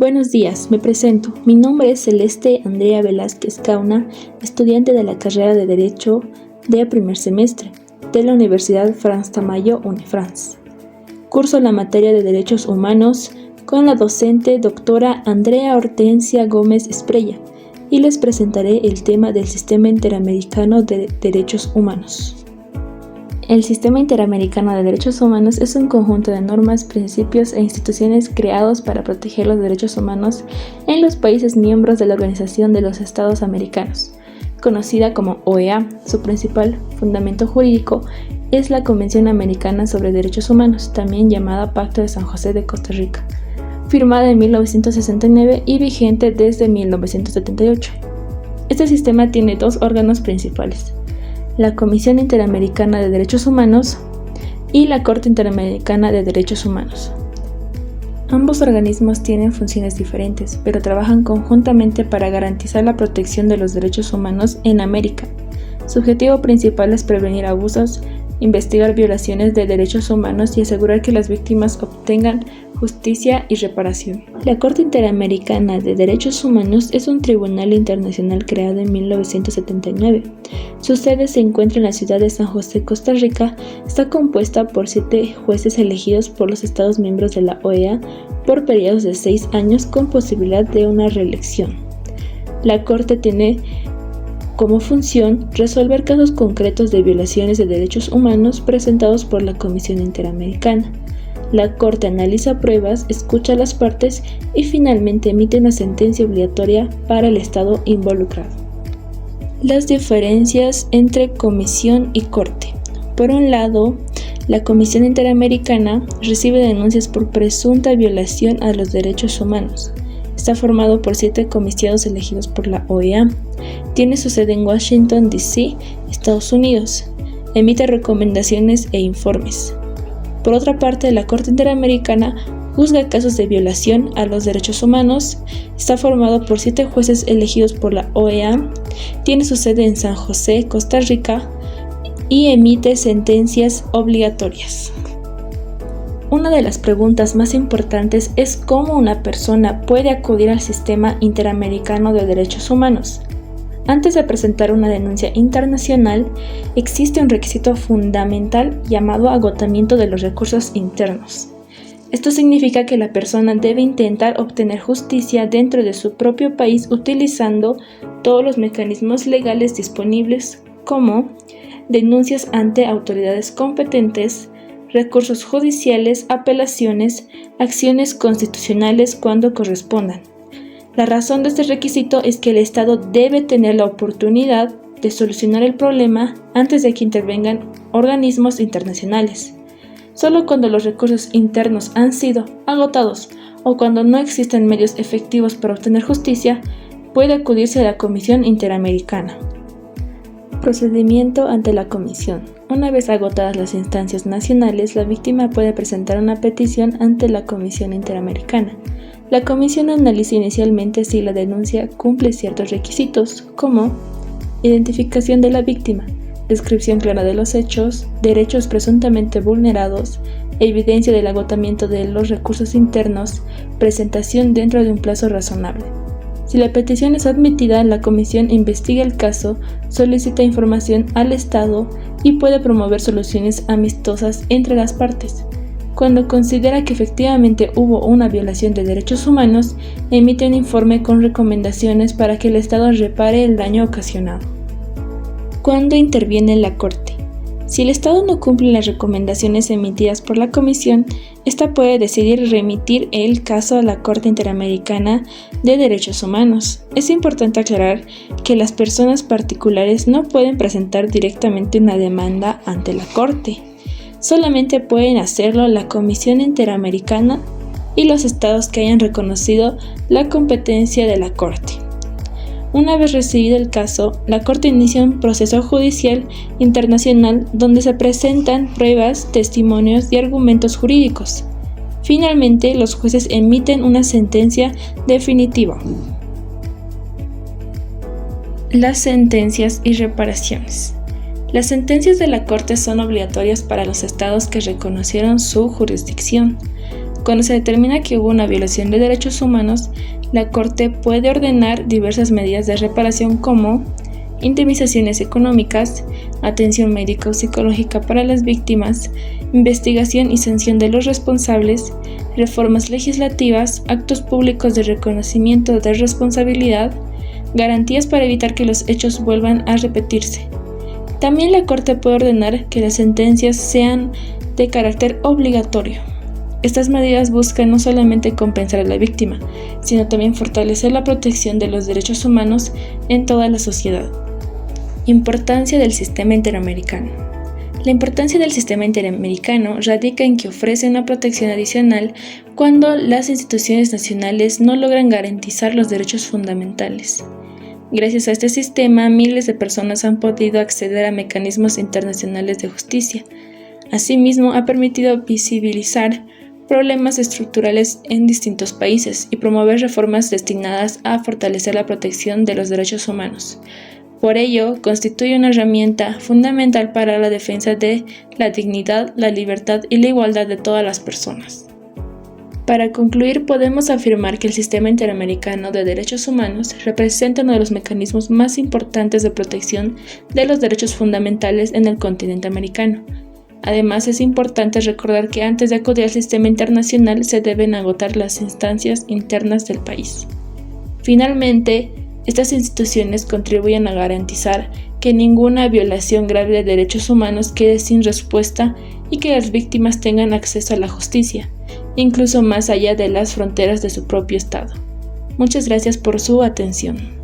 Buenos días, me presento. Mi nombre es Celeste Andrea Velázquez Cauna, estudiante de la carrera de Derecho de primer semestre de la Universidad Frans Tamayo Unifrans. Curso la materia de Derechos Humanos con la docente doctora Andrea Hortensia Gómez Esprella y les presentaré el tema del Sistema Interamericano de Derechos Humanos. El Sistema Interamericano de Derechos Humanos es un conjunto de normas, principios e instituciones creados para proteger los derechos humanos en los países miembros de la Organización de los Estados Americanos, conocida como OEA. Su principal fundamento jurídico es la Convención Americana sobre Derechos Humanos, también llamada Pacto de San José de Costa Rica, firmada en 1969 y vigente desde 1978. Este sistema tiene dos órganos principales: la Comisión Interamericana de Derechos Humanos y la Corte Interamericana de Derechos Humanos. Ambos organismos tienen funciones diferentes, pero trabajan conjuntamente para garantizar la protección de los derechos humanos en América. Su objetivo principal es prevenir abusos, investigar violaciones de derechos humanos y asegurar que las víctimas obtengan justicia y reparación. La Corte Interamericana de Derechos Humanos es un tribunal internacional creado en 1979. Su sede se encuentra en la ciudad de San José, Costa Rica. Está compuesta por 7 jueces elegidos por los Estados miembros de la OEA por periodos de 6 años con posibilidad de una reelección. La Corte tiene como función resolver casos concretos de violaciones de derechos humanos presentados por la Comisión Interamericana. La Corte analiza pruebas, escucha a las partes y finalmente emite una sentencia obligatoria para el Estado involucrado. Las diferencias entre Comisión y Corte. Por un lado, la Comisión Interamericana recibe denuncias por presunta violación a los derechos humanos. Está formado por 7 comisionados elegidos por la OEA. Tiene su sede en Washington, D.C., Estados Unidos. Emite recomendaciones e informes. Por otra parte, la Corte Interamericana juzga casos de violación a los derechos humanos. Está formado por 7 jueces elegidos por la OEA. Tiene su sede en San José, Costa Rica, y emite sentencias obligatorias. Una de las preguntas más importantes es cómo una persona puede acudir al Sistema Interamericano de Derechos Humanos. Antes de presentar una denuncia internacional, existe un requisito fundamental llamado agotamiento de los recursos internos. Esto significa que la persona debe intentar obtener justicia dentro de su propio país utilizando todos los mecanismos legales disponibles, como denuncias ante autoridades competentes, recursos judiciales, apelaciones, acciones constitucionales cuando correspondan. La razón de este requisito es que el Estado debe tener la oportunidad de solucionar el problema antes de que intervengan organismos internacionales. Solo cuando los recursos internos han sido agotados o cuando no existen medios efectivos para obtener justicia, puede acudirse a la Comisión Interamericana. Procedimiento ante la Comisión. Una vez agotadas las instancias nacionales, la víctima puede presentar una petición ante la Comisión Interamericana. La Comisión analiza inicialmente si la denuncia cumple ciertos requisitos, como identificación de la víctima, descripción clara de los hechos, derechos presuntamente vulnerados, evidencia del agotamiento de los recursos internos, presentación dentro de un plazo razonable. Si la petición es admitida, la Comisión investiga el caso, solicita información al Estado y puede promover soluciones amistosas entre las partes. Cuando considera que efectivamente hubo una violación de derechos humanos, emite un informe con recomendaciones para que el Estado repare el daño ocasionado. ¿Cuándo interviene la Corte? Si el Estado no cumple las recomendaciones emitidas por la Comisión, esta puede decidir remitir el caso a la Corte Interamericana de Derechos Humanos. Es importante aclarar que las personas particulares no pueden presentar directamente una demanda ante la Corte. Solamente pueden hacerlo la Comisión Interamericana y los estados que hayan reconocido la competencia de la Corte. Una vez recibido el caso, la Corte inicia un proceso judicial internacional donde se presentan pruebas, testimonios y argumentos jurídicos. Finalmente, los jueces emiten una sentencia definitiva. Las sentencias y reparaciones. Las sentencias de la Corte son obligatorias para los estados que reconocieron su jurisdicción. Cuando se determina que hubo una violación de derechos humanos, la Corte puede ordenar diversas medidas de reparación como indemnizaciones económicas, atención médica o psicológica para las víctimas, investigación y sanción de los responsables, reformas legislativas, actos públicos de reconocimiento de responsabilidad, garantías para evitar que los hechos vuelvan a repetirse. También la Corte puede ordenar que las sentencias sean de carácter obligatorio. Estas medidas buscan no solamente compensar a la víctima, sino también fortalecer la protección de los derechos humanos en toda la sociedad. Importancia del sistema interamericano. La importancia del sistema interamericano radica en que ofrece una protección adicional cuando las instituciones nacionales no logran garantizar los derechos fundamentales. Gracias a este sistema, miles de personas han podido acceder a mecanismos internacionales de justicia. Asimismo, ha permitido visibilizar problemas estructurales en distintos países y promover reformas destinadas a fortalecer la protección de los derechos humanos. Por ello, constituye una herramienta fundamental para la defensa de la dignidad, la libertad y la igualdad de todas las personas. Para concluir, podemos afirmar que el Sistema Interamericano de Derechos Humanos representa uno de los mecanismos más importantes de protección de los derechos fundamentales en el continente americano. Además, es importante recordar que antes de acudir al sistema internacional se deben agotar las instancias internas del país. Finalmente, estas instituciones contribuyen a garantizar que ninguna violación grave de derechos humanos quede sin respuesta y que las víctimas tengan acceso a la justicia, incluso más allá de las fronteras de su propio estado. Muchas gracias por su atención.